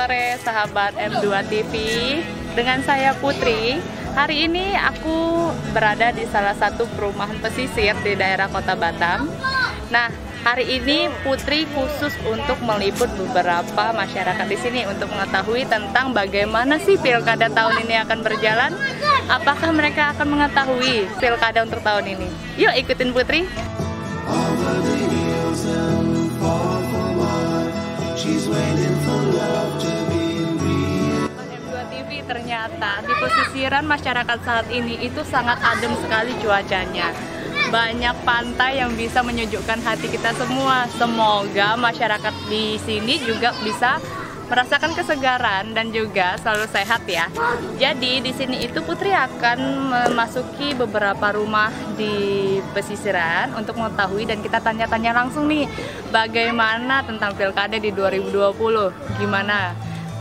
sore sahabat M2 TV. Dengan saya Putri. Hari ini aku berada di salah satu perumahan pesisir di daerah Kota Batam. Nah, hari ini Putri khusus untuk meliput beberapa masyarakat di sini untuk mengetahui tentang bagaimana sih pilkada tahun ini akan berjalan. Apakah mereka akan mengetahui pilkada untuk tahun ini? Yuk ikutin Putri. M2 TV ternyata di pesisiran masyarakat saat ini itu sangat adem sekali cuacanya. Banyak pantai yang bisa menyejukkan hati kita semua. Semoga masyarakat di sini juga bisa merasakan kesegaran dan juga selalu sehat ya. Jadi di sini itu Putri akan memasuki beberapa rumah di pesisiran untuk mengetahui dan kita tanya-tanya langsung nih bagaimana tentang pilkada di 2020. Gimana?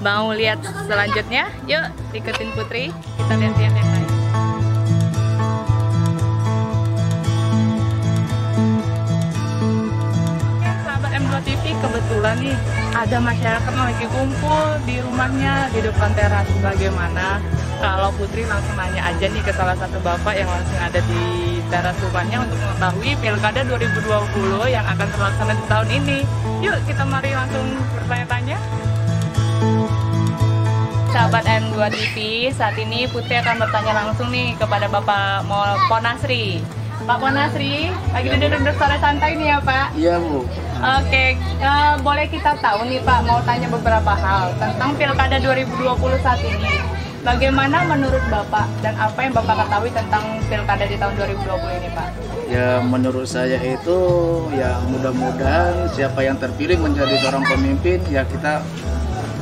Mau lihat selanjutnya? Yuk ikutin Putri, kita lihat-lihat yang lain. Sahabat M2 TV, kebetulan nih ada masyarakat yang lagi kumpul di rumahnya di depan teras. Bagaimana kalau Putri langsung nanya aja nih ke salah satu bapak yang langsung ada di teras rumahnya untuk mengetahui pilkada 2020 yang akan terlaksana di tahun ini. Yuk kita mari langsung bertanya-tanya. Sahabat M2 TV, saat ini Putri akan bertanya langsung nih kepada Bapak Ponasri. Pak Ponasri, lagi duduk-duduk sore santai nih ya Pak? Iya Bu. Oke, boleh kita tahu nih Pak, mau tanya beberapa hal tentang pilkada 2020 saat ini. Bagaimana menurut Bapak dan apa yang Bapak ketahui tentang pilkada di tahun 2020 ini Pak? Ya menurut saya itu ya mudah-mudahan siapa yang terpilih menjadi seorang pemimpin ya kita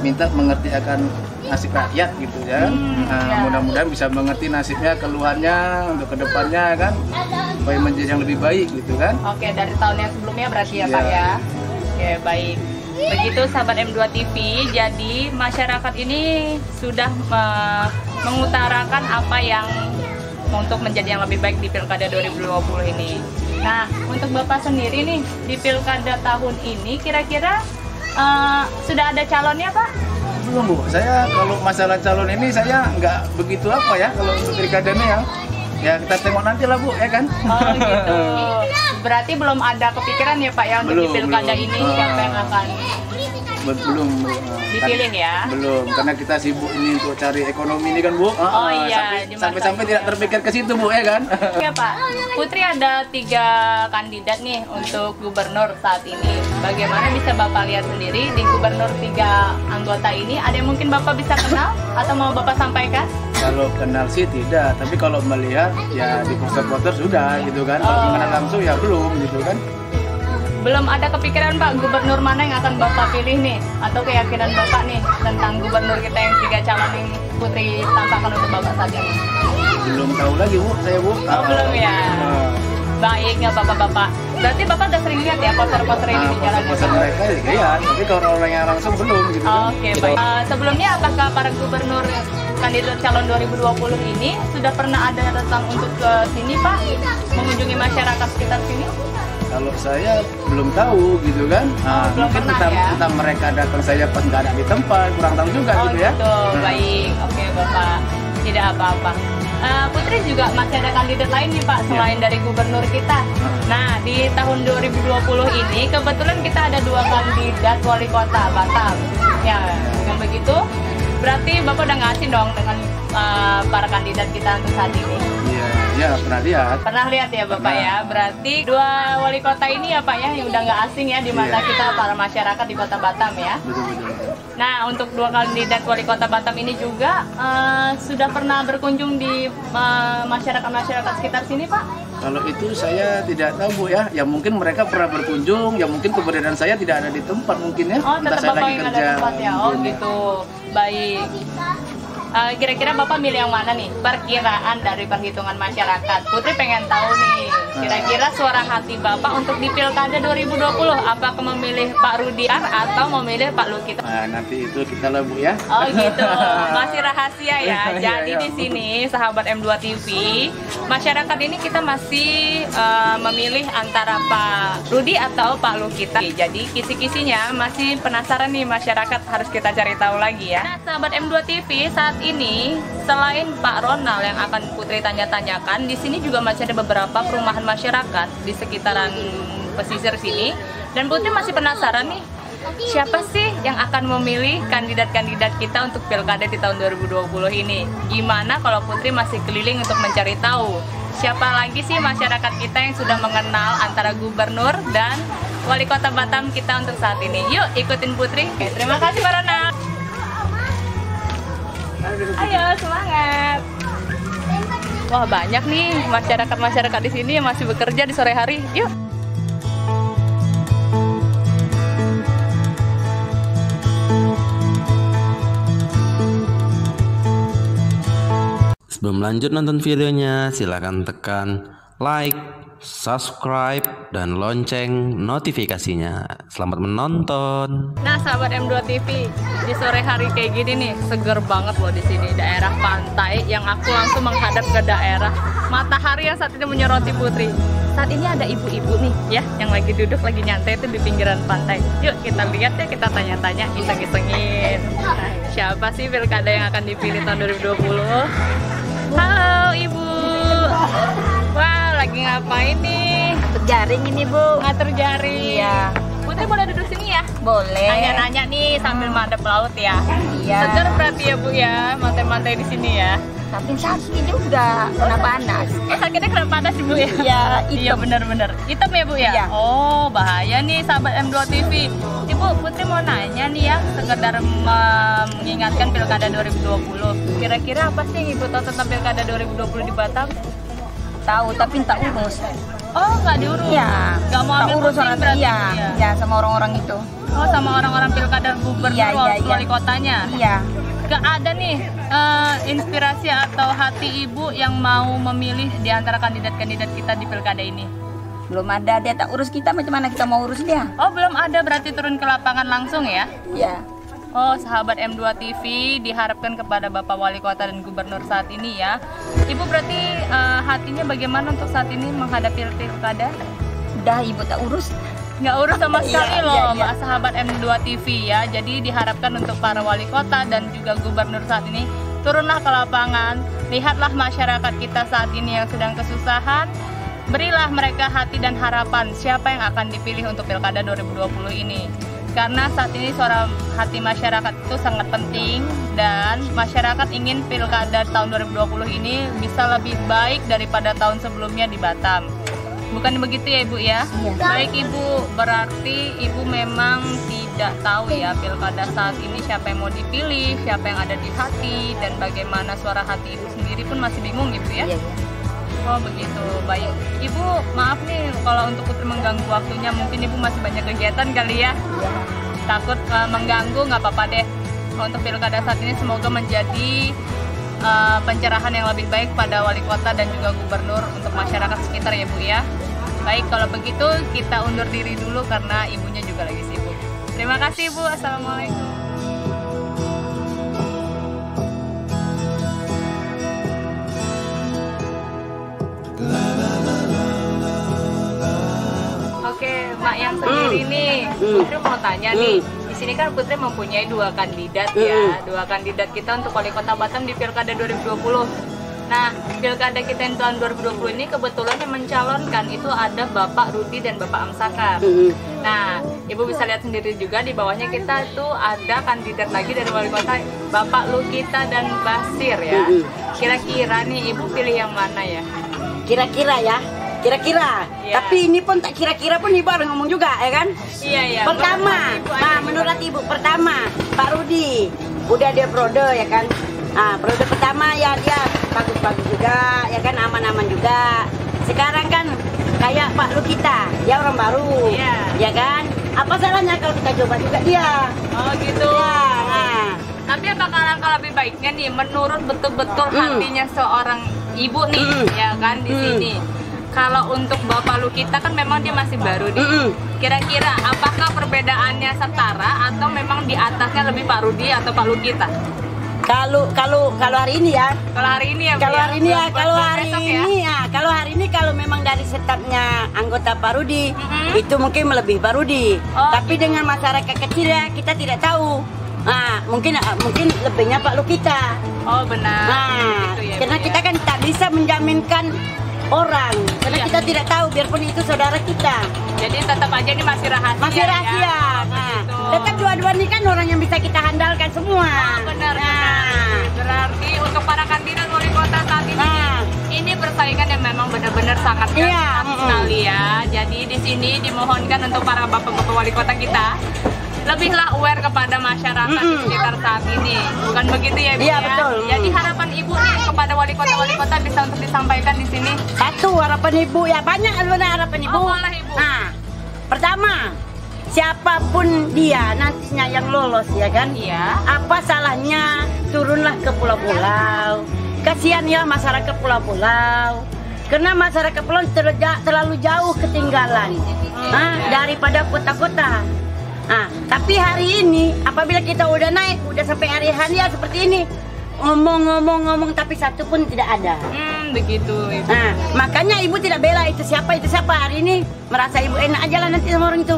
minta mengerti akan nasib rakyat gitu ya. Mudah-mudahan bisa mengerti nasibnya, keluhannya untuk kedepannya kan supaya menjadi yang lebih baik gitu kan. Oke, dari tahun yang sebelumnya berarti ya Pak ya. Oke, baik. Begitu sahabat M2 TV, jadi masyarakat ini sudah mengutarakan apa yang untuk menjadi yang lebih baik di pilkada 2020 ini. Nah, untuk Bapak sendiri nih di pilkada tahun ini kira-kira sudah ada calonnya Pak? Belum Bu, saya kalau masalah calon ini saya nggak begitu apa ya kalau untuk pilkadanya ya kita tengok nanti lah Bu ya kan. Oh gitu. Berarti belum ada kepikiran ya Pak ya untuk di pilkada ini siapa yang akan belum dipilih ya? Belum, karena kita sibuk ini untuk cari ekonomi ini kan Bu. Oh iya, sampai tidak terpikir ke situ Bu ya kan. Iya Pak, Putri ada 3 kandidat nih untuk gubernur saat ini. Bagaimana bisa Bapak lihat sendiri di gubernur 3 anggota ini, ada yang mungkin Bapak bisa kenal atau mau Bapak sampaikan? Kalau kenal sih tidak, tapi kalau melihat ya di poster-poster sudah gitu kan. Kalau mengenal langsung ya belum gitu kan. Belum ada kepikiran Pak gubernur mana yang akan Bapak pilih nih, atau keyakinan Bapak nih tentang gubernur kita yang 3 calon yang Putri tampakkan untuk Bapak saja nih? Belum tahu lagi Bu, saya Bu. Oh belum ya. Baik nggak Bapak-Bapak. Berarti Bapak udah sering lihat ya poster-poster ini di jalan? Poster mereka ya, tapi kalau orang yang langsung belum gitu. Oke, baik. Sebelumnya apakah para gubernur kandidat calon 2020 ini sudah pernah ada datang untuk ke sini Pak, mengunjungi masyarakat sekitar sini? Kalau saya belum tahu gitu kan. Belum mungkin pernah ya? tentang mereka datang saya pas nggak ada di tempat, kurang tahu juga gitu ya. Gitu. Baik, oke Bapak, tidak apa-apa. Putri juga masih ada kandidat lain nih Pak selain dari gubernur kita. Nah di tahun 2020 ini kebetulan kita ada 2 kandidat wali kota Batam. Ya, dengan begitu berarti Bapak udah ngasih dong dengan para kandidat kita untuk saat ini. Iya, pernah lihat. Pernah lihat ya Bapak ya. Berarti 2 wali kota ini ya Pak ya yang udah nggak asing ya di mata kita para masyarakat di Kota Batam ya. Betul. Nah untuk 2 kandidat wali kota Batam ini juga sudah pernah berkunjung di masyarakat sekitar sini Pak? Kalau itu saya tidak tahu Bu ya. Ya mungkin mereka pernah berkunjung, ya mungkin keberadaan saya tidak ada di tempat mungkin ya. Oh tetap Bapak yang ada di tempat ya. Oh gitu. Baik. Kira-kira Bapak milih yang mana nih? Perkiraan dari perhitungan masyarakat. Putri pengen tahu nih, kira-kira suara hati Bapak untuk di pilkada 2020 apakah memilih Pak Rudiar atau memilih Pak Lukito? Nah, nanti itu kita lah Bu ya. Oh gitu, masih rahasia ya. Jadi di sini sahabat M2 TV, masyarakat ini kita masih memilih antara Pak Rudi atau Pak Lukita. Jadi kisi-kisinya masih penasaran nih masyarakat, harus kita cari tahu lagi ya. Nah, sahabat M2 TV, saat ini selain Pak Ronald yang akan Putri tanya-tanyakan, di sini juga masih ada beberapa perumahan masyarakat di sekitaran pesisir sini. Dan Putri masih penasaran nih, siapa sih yang akan memilih kandidat-kandidat kita untuk pilkada di tahun 2020 ini? Gimana kalau Putri masih keliling untuk mencari tahu siapa lagi sih masyarakat kita yang sudah mengenal antara gubernur dan wali kota Batam kita untuk saat ini? Yuk ikutin Putri. Oke, terima kasih Pak Ronald. Ayo semangat. Wah, banyak nih masyarakat di sini yang masih bekerja di sore hari. Yuk. Sebelum lanjut nonton videonya, silahkan tekan like, subscribe, dan lonceng notifikasinya. Selamat menonton. Nah, sahabat M2 TV, di sore hari kayak gini nih, seger banget loh di sini, daerah pantai yang aku langsung menghadap ke daerah matahari yang saat ini menyoroti Putri. Saat ini ada ibu-ibu nih ya, yang lagi duduk, lagi nyantai itu di pinggiran pantai. Yuk kita lihat ya, kita tanya-tanya, iseng-isengin. Siapa sih pilkada yang akan dipilih tahun 2020? Halo Ibu. Wah, lagi ngapain nih? Ngatur jaring ini, Bu. Ngatur jaring. Iya. Putri boleh duduk sini ya? Boleh. Nanya-nanya nih sambil madep laut ya. Iya. Seger berarti ya Bu ya, mantai-mantai di sini ya. Tapi sakit juga, kena panas. Sakitnya kena panas Ibu ya? Iya, iya bener-bener. Hitam ya Bu ya? Iya. Oh, bahaya nih sahabat M2 TV. Ibu, Putri mau nanya nih ya, sekedar mengingatkan pilkada 2020. Kira-kira apa sih yang Ibu tahu tentang pilkada 2020 di Batam? Tahu, tapi tak urus. Oh, nggak diurus? Iya. Nggak mau ambil urus pusing orang berarti? iya. Iya, sama orang-orang itu. Oh, sama orang-orang pilkada gubernur Iya. wali kotanya? Iya. Gak ada nih inspirasi atau hati Ibu yang mau memilih di antara kandidat-kandidat kita di pilkada ini? Belum ada, dia tak urus kita, macam mana kita mau urus dia? Oh, belum ada, berarti turun ke lapangan langsung ya? Iya. Oh, sahabat M2 TV, diharapkan kepada Bapak Wali Kota dan Gubernur saat ini ya. Ibu berarti hatinya bagaimana untuk saat ini menghadapi pilkada? Udah, Ibu tak urus. Nggak urus sama sekali loh, iya. sahabat M2 TV ya. Jadi diharapkan untuk para wali kota dan juga gubernur saat ini, turunlah ke lapangan, lihatlah masyarakat kita saat ini yang sedang kesusahan, berilah mereka hati dan harapan siapa yang akan dipilih untuk pilkada 2020 ini. Karena saat ini suara hati masyarakat itu sangat penting, dan masyarakat ingin pilkada tahun 2020 ini bisa lebih baik daripada tahun sebelumnya di Batam. Bukan begitu ya Ibu ya? Iya. Baik Ibu, berarti Ibu memang tidak tahu ya pilkada saat ini siapa yang mau dipilih, siapa yang ada di hati, dan bagaimana suara hati Ibu sendiri pun masih bingung Ibu ya? Iya. Oh begitu, baik. Ibu maaf nih kalau untuk Putri mengganggu waktunya, mungkin Ibu masih banyak kegiatan kali ya? Iya. Takut mengganggu, nggak apa-apa deh. Untuk pilkada saat ini semoga menjadi pencerahan yang lebih baik pada wali kota dan juga gubernur untuk masyarakat sekitar ya Bu ya. Baik, kalau begitu kita undur diri dulu karena ibunya juga lagi sibuk. Terima kasih Bu, assalamualaikum. Oke, Mak yang sendiri nih, Putri mau tanya nih. Di sini kan Putri mempunyai dua kandidat ya, dua kandidat kita untuk wali kota Batam di pilkada 2020. Nah, pilkada kita yang tahun 2020 ini kebetulan yang mencalonkan itu ada Bapak Rudi dan Bapak Amsakar. Nah, Ibu bisa lihat sendiri juga di bawahnya kita itu ada kandidat lagi dari wali kota, Bapak Lukita dan Basir ya. Kira-kira nih Ibu pilih yang mana ya? Kira-kira ya. Kira-kira, Iya. tapi ini pun tak kira-kira pun Ibu harus ngomong juga, ya kan? Iya ya. Pertama, menurut Ibu, pertama Pak Rudi, udah dia periode ya kan? Nah, periode pertama ya dia bagus-bagus juga, ya kan, aman-aman juga. Sekarang kan kayak Pak Lukita, dia orang baru, Iya. ya kan? Apa salahnya kalau kita coba juga dia? Oh gitu. Ya, nah. Tapi apakah langkah lebih baiknya nih menurut betul-betul hatinya seorang ibu nih, ya kan di sini. Kalau untuk Bapak Lukita kan memang dia masih baru nih. Kira-kira apakah perbedaannya setara atau memang di atasnya lebih Pak Rudi atau Pak Lukita? Kalau hari ini ya. Kalau hari ini ya. Bu, Kalau hari ini ya, kalau hari besok ini ya, kalau hari ini kalau memang dari stafnya anggota Pak Rudi, itu mungkin melebihi Pak Rudi. Oh, Tapi dengan masyarakat kecil ya kita tidak tahu. Nah, mungkin lebihnya Pak Lukita. Oh benar. Nah, Gitu ya, karena Bu, kita kan tak bisa menjaminkan orang, karena Iya. kita tidak tahu biarpun itu saudara kita. Jadi tetap aja ini masih rahasia. Masih rahasia. Ya? Nah, Begitu. tetap dua-dua ini kan orang yang bisa kita handalkan semua. Oh, benar. Berarti untuk para kandidat wali kota saat ini, Nah. ini persaingan yang memang benar-benar sangat ketat Iya, sekali ya. Jadi di sini dimohonkan untuk para bapak-bapak wali kota kita lebihlah aware kepada masyarakat di sekitar saat ini. Bukan begitu ya, Ibu? Iya, ya? betul. Jadi harapan Ibu nih kepada wali kota bisa untuk disampaikan di sini. Satu harapan ibu ya, banyak sebenarnya harapan ibu. Oh, boleh, Ibu. Nah, pertama, siapapun dia nantinya yang lolos ya kan? Iya. Apa salahnya turunlah ke pulau-pulau. Kasihan ya masyarakat pulau-pulau. Karena masyarakat pulau terlalu jauh ketinggalan daripada kota-kota. Nah, tapi hari ini apabila kita udah naik, udah sampai hari ya seperti ini, ngomong tapi satu pun tidak ada. Begitu, Ibu. Nah, makanya ibu tidak bela itu siapa hari ini merasa ibu enak aja lah nanti sama orang itu.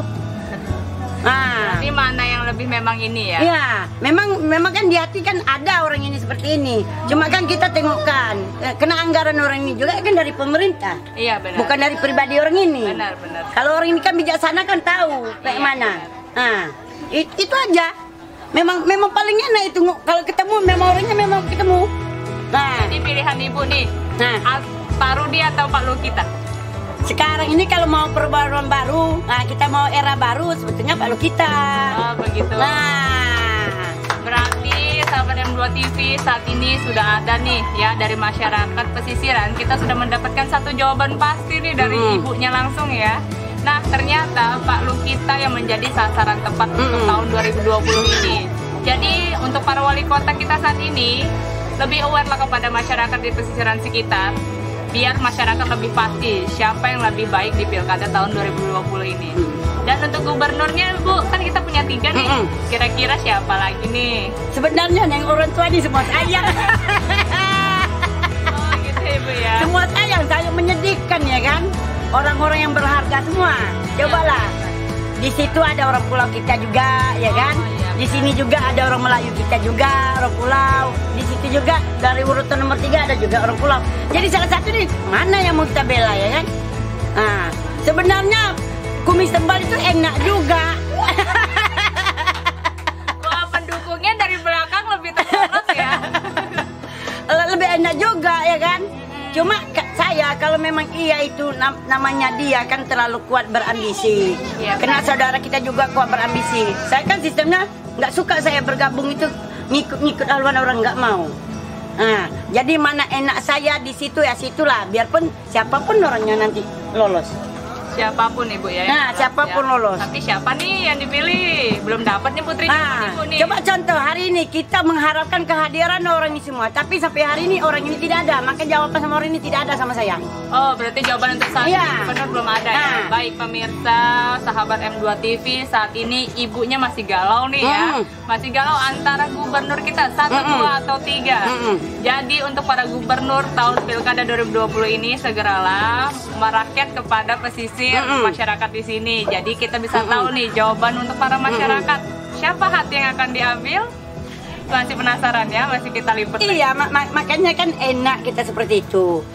Nah, Berarti mana yang lebih memang ini ya? iya, memang kan di hati kan ada orang ini seperti ini. Cuma kan kita tengokkan, kena anggaran orang ini juga kan dari pemerintah, Iya benar. bukan dari pribadi orang ini. Benar. Kalau orang ini kan bijaksana kan tahu kayak Iya, mana. Nah, itu aja. Memang paling enak itu kalau ketemu memang orangnya memang ketemu. Nah, Jadi pilihan Ibu nih, nah. Pak Rudi atau Pak Lukita? Sekarang ini kalau mau perubahan baru, nah kita mau era baru, sebetulnya Pak Lukita. Oh begitu. Nah, Berarti sahabat M2 TV saat ini sudah ada nih ya dari masyarakat pesisiran. Kita sudah mendapatkan satu jawaban pasti nih dari ibunya langsung ya. Nah ternyata Pak Lukita yang menjadi sasaran tepat untuk tahun 2020 ini. Jadi untuk para wali kota kita saat ini lebih aware lah kepada masyarakat di pesisiran sekitar, biar masyarakat lebih pasti siapa yang lebih baik di pilkada tahun 2020 ini. Dan untuk gubernurnya Bu, kan kita punya 3 nih. Kira-kira siapa lagi nih? sebenarnya yang orang tua ini semua sayang. Oh gitu ya Bu ya. Semua saya menyedihkan ya kan. Orang-orang yang berharga semua. Cobalah. Di situ ada orang pulau kita juga ya kan. Di sini juga ada orang Melayu kita juga, orang pulau. Di situ juga dari urutan nomor 3 ada juga orang pulau. Jadi salah satu nih mana yang mau kita bela ya kan? Nah, sebenarnya kumis tebal itu enak juga. Wah, pendukungnya dari belakang lebih tersorot ya. Lebih enak juga ya kan. Cuma saya kalau memang iya itu namanya dia kan terlalu kuat berambisi. Iya, Karena saudara kita juga kuat berambisi. Saya kan sistemnya nggak suka saya bergabung itu ngikut haluan orang nggak mau. Nah, jadi mana enak saya di situ ya situlah. Biarpun siapapun orangnya nanti lolos. Siapapun Ibu ya. Nah, siapapun lolos. Tapi siapa nih yang dipilih? Belum dapat nih Putri Nah, Ibu nih. coba contoh hari ini kita mengharapkan kehadiran orang ini semua, tapi sampai hari ini orang ini tidak ada. Maka jawaban sama orang ini tidak ada sama saya. Oh, berarti jawaban untuk saat Iya. ini gubernur belum ada ya. Nah. Baik pemirsa, sahabat M2 TV, saat ini ibunya masih galau nih ya. Masih galau antara gubernur kita 1, 2 atau 3. Jadi untuk para gubernur tahun Pilkada 2020 ini segeralah merakyat kepada pesisir masyarakat di sini. Jadi kita bisa tahu nih jawaban untuk para masyarakat. Siapa hati yang akan diambil? Masih penasaran ya, masih kita liput. Iya, makanya kan enak kita seperti itu.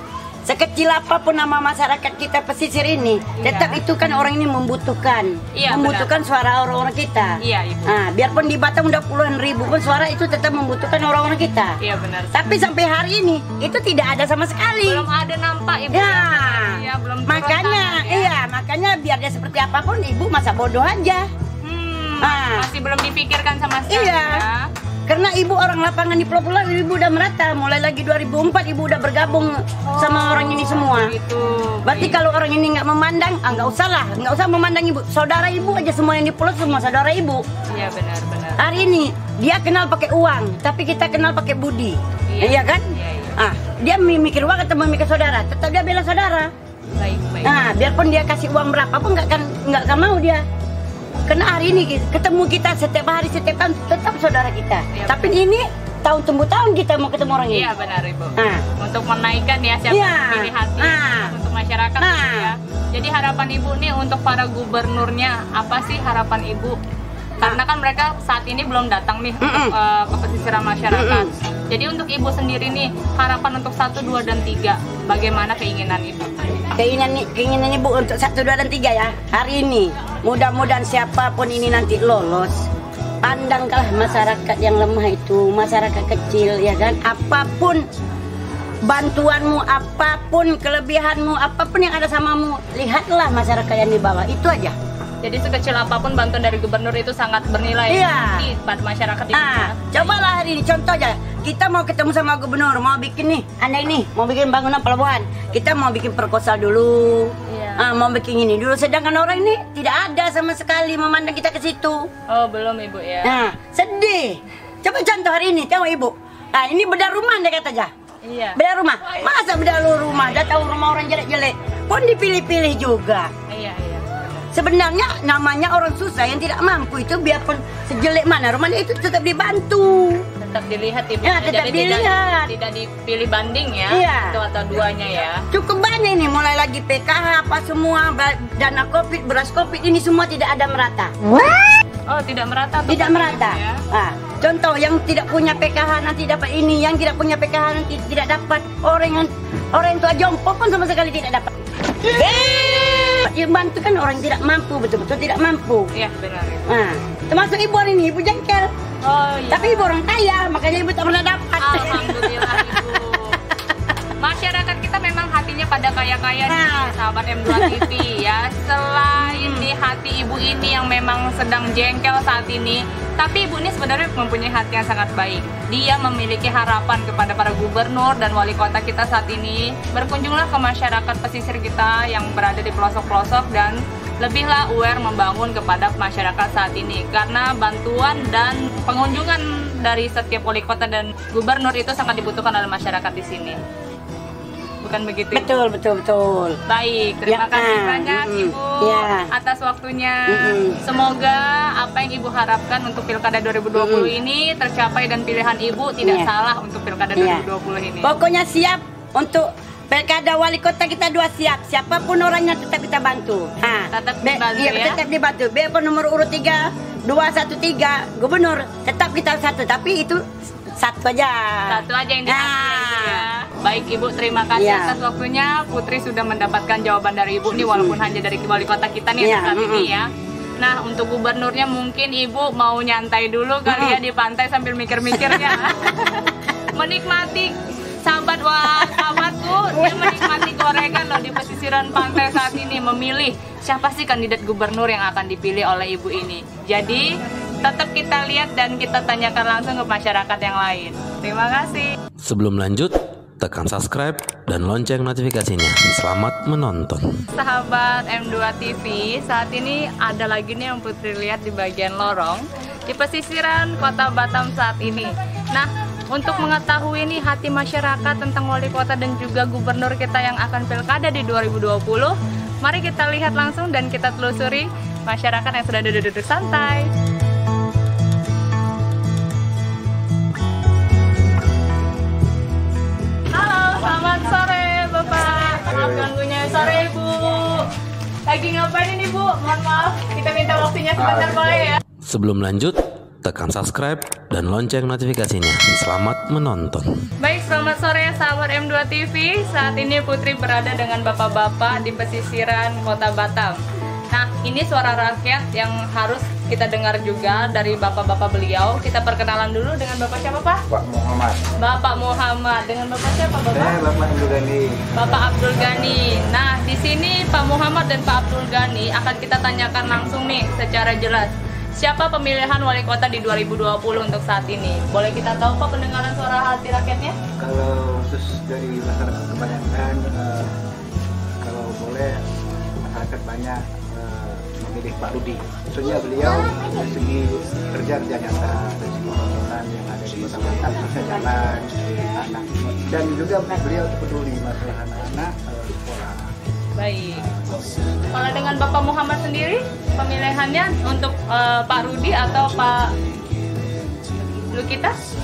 Sekecil apapun nama masyarakat kita pesisir ini, tetap itu kan orang ini membutuhkan, Iya, membutuhkan suara orang-orang kita. Iya, Ibu. Nah, biarpun di Batam udah puluhan ribu pun suara itu tetap membutuhkan orang-orang kita. Iya benar. Tapi sampai hari ini itu tidak ada sama sekali. Belum ada nampak Ibu. Ya, Ya, belum turun makanya, tangan, ya. iya, makanya biar dia seperti apapun, ibu masa bodoh aja. Masih belum dipikirkan sama sekali Iya. ya. Karena ibu orang lapangan di pulau-pulau, ibu udah merata. Mulai lagi 2004 ibu udah bergabung sama orang ini semua. Gitu. Berarti kalau orang ini nggak memandang, nggak usah lah, nggak usah memandang ibu. Saudara ibu aja semua yang di pulau semua saudara ibu. Iya benar-benar. Hari ini dia kenal pakai uang, tapi kita kenal pakai budi, iya kan? Iya, iya. Ah, dia mikir uang atau memikir saudara, tetap dia bela saudara. Baik. Nah, biarpun dia kasih uang berapa pun nggak akan mau dia. Karena hari ini ketemu kita setiap hari setiap tahun tetap saudara kita. Iya, Tapi ini tahun tunggu tahun kita mau ketemu orang ini. Iya benar Ibu. Untuk menaikkan ya siapa yang pilih hati untuk masyarakat ya. Jadi harapan Ibu nih untuk para gubernurnya, apa sih harapan Ibu? Karena kan mereka saat ini belum datang nih untuk ke pesisiran masyarakat. Jadi untuk Ibu sendiri nih, harapan untuk 1, 2, dan 3, bagaimana keinginan Ibu? Keinginan Ibu untuk 1, 2, dan 3 ya. Hari ini, mudah-mudahan siapapun ini nanti lolos. Pandanglah masyarakat yang lemah itu, masyarakat kecil ya kan. Apapun bantuanmu, apapun kelebihanmu, apapun yang ada samamu, lihatlah masyarakat yang di bawah, itu aja. Jadi sekecil apapun bantuan dari gubernur itu sangat bernilai pada masyarakat itu. Cobalah hari ini contoh aja. Kita mau ketemu sama gubernur, mau bikin nih, mau bikin bangunan pelabuhan. Kita mau bikin proposal dulu. Mau bikin ini dulu, sedangkan orang ini tidak ada sama sekali memandang kita ke situ. Oh, belum Ibu ya. Nah, sedih. Coba contoh hari ini, tengok Ibu. Nah, ini bedah rumah dia kata aja. Iya. Bedah rumah. Masa bedah rumah? Dah tahu rumah orang jelek-jelek. Pun dipilih-pilih juga. Iya. Sebenarnya namanya orang susah yang tidak mampu itu biarpun sejelek mana rumahnya itu tetap dibantu. Tetap dilihat Ibu. Ya, tetap dilihat. Tidak dipilih banding ya. Iya. Itu atau duanya ya. Cukup banyak ini, mulai lagi PKH apa semua, dana Covid, beras Covid ini semua tidak ada merata. Oh, tidak merata. Tidak merata. Ya? Contoh yang tidak punya PKH nanti dapat ini, yang tidak punya PKH nanti tidak dapat. Orang yang tua jompo pun sama sekali tidak dapat. Yang bantu kan orang tidak mampu, betul-betul tidak mampu. Iya, benar. Termasuk Ibu hari ini, Ibu jengkel. Oh iya. Tapi Ibu orang kaya, makanya Ibu tak pernah dapat. Alhamdulillah Ibu. Masyarakat kita memang hatinya pada kaya-kaya nih, sahabat M2 TV ya. Selain di hati Ibu ini yang memang sedang jengkel saat ini, tapi Ibu ini sebenarnya mempunyai hati yang sangat baik. Dia memiliki harapan kepada para gubernur dan wali kota kita saat ini. Berkunjunglah ke masyarakat pesisir kita yang berada di pelosok-pelosok dan lebihlah aware membangun kepada masyarakat saat ini. Karena bantuan dan pengunjungan dari setiap wali kota dan gubernur itu sangat dibutuhkan oleh masyarakat di sini. Bukan begitu? Betul. Baik, terima kasih banyak Ibu atas waktunya. Semoga apa yang Ibu harapkan untuk Pilkada 2020 ini tercapai dan pilihan Ibu tidak salah untuk Pilkada 2020 ini. Pokoknya siap untuk Pilkada wali kota kita 2 siap. Siapapun orangnya tetap kita bantu. Tetap dibantu ya? Tetap dibantu. Biarpun nomor urut 3, 213 gubernur, tetap kita 1. Tapi itu satu aja yang dihati ya. Baik Ibu, terima kasih atas waktunya. Putri sudah mendapatkan jawaban dari Ibu nih, walaupun hanya dari wali kota kita nih saat ini ya. Nah, untuk gubernurnya mungkin Ibu mau nyantai dulu kali ya di pantai sambil mikir-mikirnya. Menikmati sahabatku, dia menikmati gorengan loh di pesisiran pantai saat ini, memilih siapa sih kandidat gubernur yang akan dipilih oleh Ibu ini. Jadi tetap kita lihat dan kita tanyakan langsung ke masyarakat yang lain. Terima kasih. Sebelum lanjut, tekan subscribe dan lonceng notifikasinya. Selamat menonton. Sahabat M2 TV, saat ini ada lagi nih yang Putri lihat di bagian lorong di pesisiran Kota Batam saat ini. Nah, untuk mengetahui nih hati masyarakat tentang wali kota dan juga gubernur kita yang akan pilkada di 2020, mari kita lihat langsung dan kita telusuri masyarakat yang sudah duduk-duduk santai. Selamat sore Bapak. Maaf ganggunya sore Ibu. Lagi ngapain ini Bu? Mohon maaf, kita minta waktunya sebentar boleh ya? Sebelum lanjut, tekan subscribe dan lonceng notifikasinya. Selamat menonton. Baik, selamat sore sahabat M2 TV. Saat ini Putri berada dengan bapak-bapak di pesisiran Kota Batam. Nah, ini suara rakyat yang harus kita dengar juga dari bapak-bapak beliau. Kita perkenalan dulu dengan Bapak siapa Pak? Pak Muhammad. Bapak Muhammad. Dengan Bapak siapa Bapak? Saya Bapak Abdul Ghani. Bapak Abdul Ghani. Nah, di sini Pak Muhammad dan Pak Abdul Ghani akan kita tanyakan langsung nih secara jelas. Siapa pemilihan wali kota di 2020 untuk saat ini? Boleh kita tahu Pak pendengaran suara hati rakyatnya? Kalau khusus dari masyarakat kebanyakan, kalau boleh masyarakat banyak memilih Pak Rudi. Maksudnya beliau dari segi kerja nyata, dari segi pembangunan yang ada di Kota Batam, khususnya jalan, anak, dan juga beliau peduli masalah anak-anak sekolah. Baik. Kalau dengan Bapak Muhammad sendiri, pemilihannya untuk Pak Rudi atau Pak Lukitas?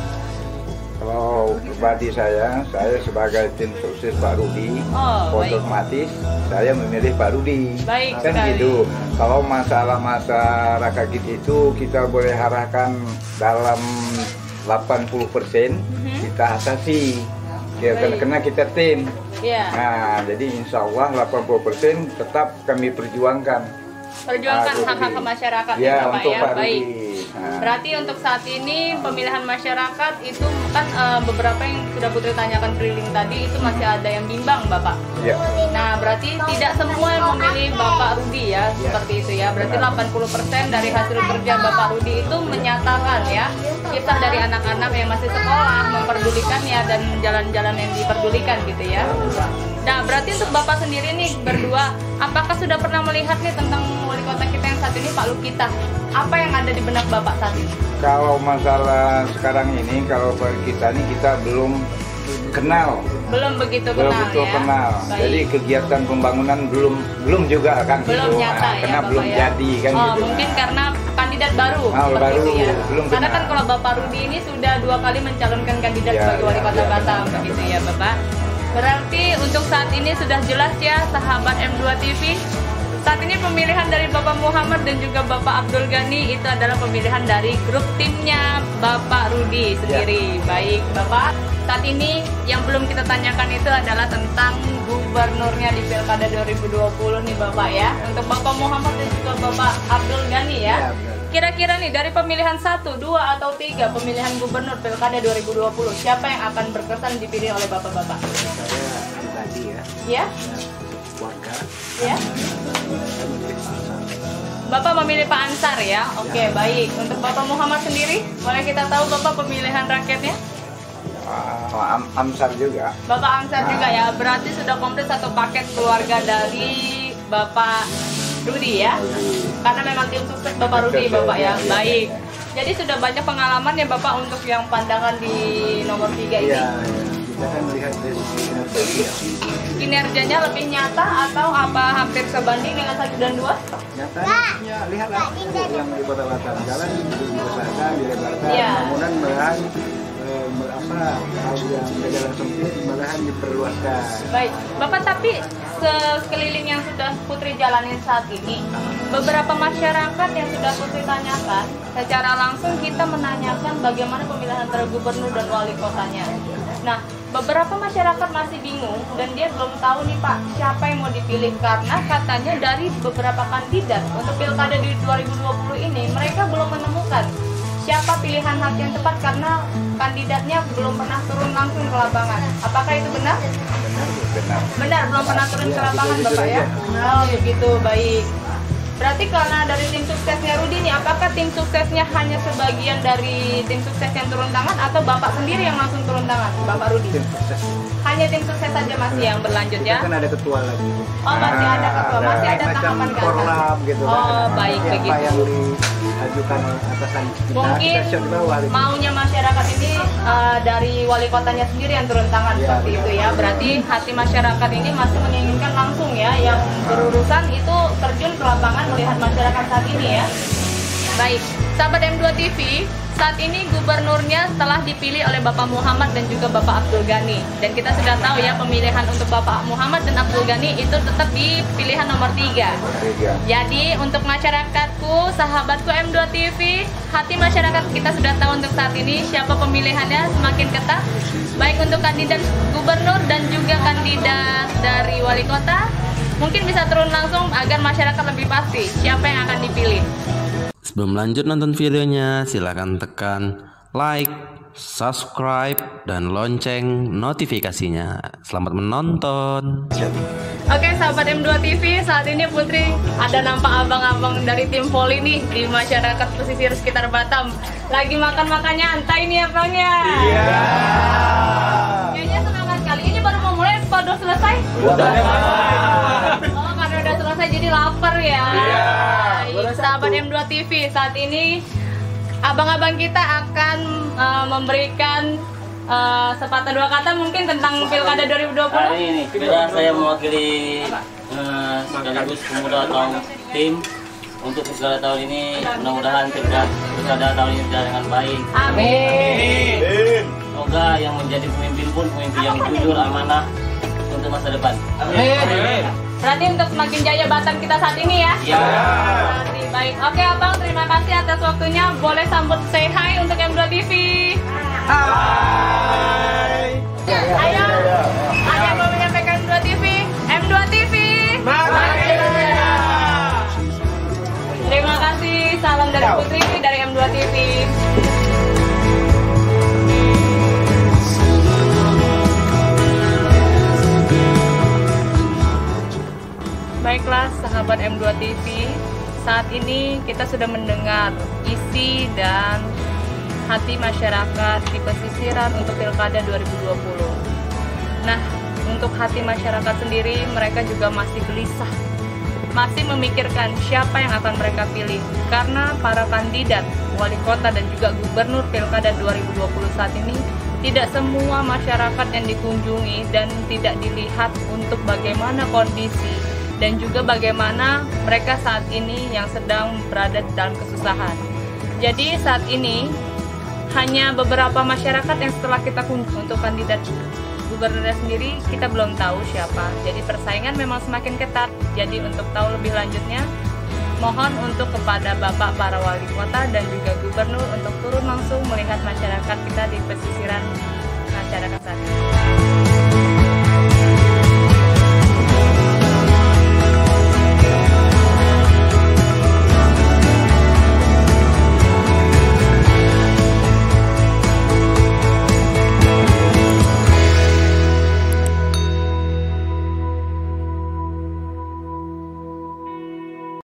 Kalau pribadi saya sebagai tim sukses Pak Rudi, otomatis saya memilih Pak Rudi. Baik Kan sekali. gitu. Kalau masalah masyarakat itu kita boleh harapkan dalam 80% kita atasi. Ya, karena kita tim. Iya. Nah, jadi insya Allah 80% tetap kami perjuangkan. Perjuangkan Pak hak-hak Rudi. masyarakat Ya, Bapak untuk ya. Pak Rudi. Baik. Nah. Berarti untuk saat ini pemilihan masyarakat itu kan beberapa yang sudah Putri tanyakan keliling tadi itu masih ada yang bimbang Bapak. Ya. Nah, berarti tidak semua yang memilih Bapak Rudi ya, seperti itu ya. Berarti 80% dari hasil kerja Bapak Rudi itu menyatakan ya, kisah dari anak-anak yang masih sekolah, memperdulikannya dan jalan-jalan yang diperdulikan gitu ya. Nah, berarti untuk Bapak sendiri nih berdua, apakah sudah pernah melihat nih tentang wali kota kita yang saat ini, Pak Lukita? Apa yang ada di benak Bapak saat ini? Kalau masalah sekarang ini, kalau kita ini kita belum kenal. Belum begitu Belum kenal betul ya. kenal. Baik. Jadi kegiatan pembangunan belum juga kan Belum gitu. nyata ya karena Bapak belum ya. jadi kan oh, gitu. mungkin karena kandidat baru Ah, seperti baru, itu ya. belum Karena kenal. kan kalau Bapak Rudi ini sudah 2 kali mencalonkan kandidat Ya, sebagai wali ya, kota ya, Batam benar, begitu benar. ya Bapak. Berarti untuk saat ini sudah jelas ya sahabat M2 TV. Saat ini pemilihan dari Bapak Muhammad dan juga Bapak Abdul Ghani itu adalah pemilihan dari grup timnya Bapak Rudi sendiri. Baik Bapak, saat ini yang belum kita tanyakan itu adalah tentang gubernurnya di Pilkada 2020 nih Bapak ya. Untuk Bapak Muhammad dan juga Bapak Abdul Ghani ya. Kira-kira nih dari pemilihan 1, 2, atau 3 pemilihan gubernur Pilkada 2020, siapa yang akan berkesan dipilih oleh Bapak-Bapak? Saya pribadi ya, Ya? warga. Ya? Bapak memilih Pak Ansar ya? Oke, baik. Untuk Bapak Muhammad sendiri, boleh kita tahu Bapak pemilihan rakyatnya? Amsar juga. Bapak Ansar juga ya? Berarti sudah komplit satu paket keluarga dari Bapak Rudi ya? Karena memang tim sukses Bapak Rudi Bapak ya? Baik. Jadi sudah banyak pengalaman ya Bapak untuk yang pandangan di nomor 3 ini? Iya, kita kan melihat dari sisi kinerja. Kinerjanya lebih nyata atau apa hampir sebanding dengan 1 dan 2? Nyatanya lihatlah yang di Kota Batam jalan dibesarkan, dilebarkan, Iya. bangunan malahan yang jalan sempit malahan diperluaskan. Baik, Bapak tapi sekeliling yang sudah Putri jalanin saat ini, beberapa masyarakat yang sudah Putri tanyakan, secara langsung kita menanyakan bagaimana pemilihan antara gubernur dan wali kotanya. Nah, beberapa masyarakat masih bingung dan dia belum tahu nih Pak, siapa yang mau dipilih karena katanya dari beberapa kandidat untuk Pilkada di 2020 ini mereka belum menemukan siapa pilihan hati yang tepat karena kandidatnya belum pernah turun langsung ke lapangan. Apakah itu benar? Benar. Benar, belum pernah turun ke lapangan Bapak ya? Oh begitu, baik. Berarti karena dari tim suksesnya Rudi nih, apakah tim suksesnya hanya sebagian dari tim sukses yang turun tangan atau Bapak sendiri yang langsung turun tangan, Bapak Rudi? Tim sukses. Hanya tim sukses saja masih yang berlanjut ya? Kita kan ada ketua lagi. Oh masih ada ketua, masih ada Macam tahapan ke atas. korlap gitu Oh kan. baik Siapa begitu. yang diajukan atasan kita, Mungkin kita siap bawah gitu. maunya masyarakat ini dari wali kotanya sendiri yang turun tangan Ya, seperti itu ya. Berarti hati masyarakat ini masih menginginkan langsung ya yang berurusan itu terjun ke lapangan melihat masyarakat saat ini ya. Baik, sahabat M2 TV, saat ini gubernurnya telah dipilih oleh Bapak Muhammad dan juga Bapak Abdul Ghani. Dan kita sudah tahu ya pemilihan untuk Bapak Muhammad dan Abdul Ghani itu tetap di pilihan nomor 3. Jadi untuk masyarakatku, sahabatku M2 TV, hati masyarakat kita sudah tahu untuk saat ini siapa pemilihannya semakin ketat. Baik untuk kandidat gubernur dan juga kandidat dari wali kota. Mungkin bisa turun langsung agar masyarakat lebih pasti siapa yang akan dipilih. Sebelum lanjut nonton videonya, silahkan tekan like, subscribe, dan lonceng notifikasinya. Selamat menonton. Oke sahabat M2 TV, saat ini Putri ada nampak abang-abang dari tim voli nih di masyarakat pesisir sekitar Batam. Lagi makan-makan nyantai nih abangnya. Iya. Kayaknya semangat kali ini baru mau mulai, apa udah selesai? Udah. Oh karena udah selesai jadi lapar ya. Iya. Sahabat M2 TV, saat ini abang-abang kita akan memberikan sepatah dua kata mungkin tentang Pilkada 2020. Hari ini bila saya mewakili sekaligus pemuda atau tim untuk pilkada tahun ini, mudah-mudahan pilkada tahun ini berjalan dengan baik. Amin. semoga yang menjadi pemimpin pun pemimpin yang jujur, amanah untuk masa depan. Amin. Berarti untuk semakin jaya Batam kita saat ini ya? Iya. Berarti baik. Oke Abang, terima kasih atas waktunya. Boleh sambut say hi untuk M2 TV. Hai. Ayo, ada yang mau menyampaikan M2 TV? M2 TV. Terima kasih. Salam dari Putri dari M2 TV. Baiklah sahabat M2 TV, saat ini kita sudah mendengar isi dan hati masyarakat di pesisiran untuk Pilkada 2020. Nah, untuk hati masyarakat sendiri, mereka juga masih gelisah, masih memikirkan siapa yang akan mereka pilih, karena para kandidat wali kota dan juga gubernur Pilkada 2020 saat ini tidak semua masyarakat yang dikunjungi dan tidak dilihat untuk bagaimana kondisi dan juga bagaimana mereka saat ini yang sedang berada dalam kesusahan. Jadi saat ini hanya beberapa masyarakat yang setelah kita kunjungi. Untuk kandidat gubernurnya sendiri kita belum tahu siapa. Jadi persaingan memang semakin ketat. Jadi untuk tahu lebih lanjutnya, mohon untuk kepada Bapak para wali kota dan juga gubernur untuk turun langsung melihat masyarakat kita di pesisiran masyarakat saat ini.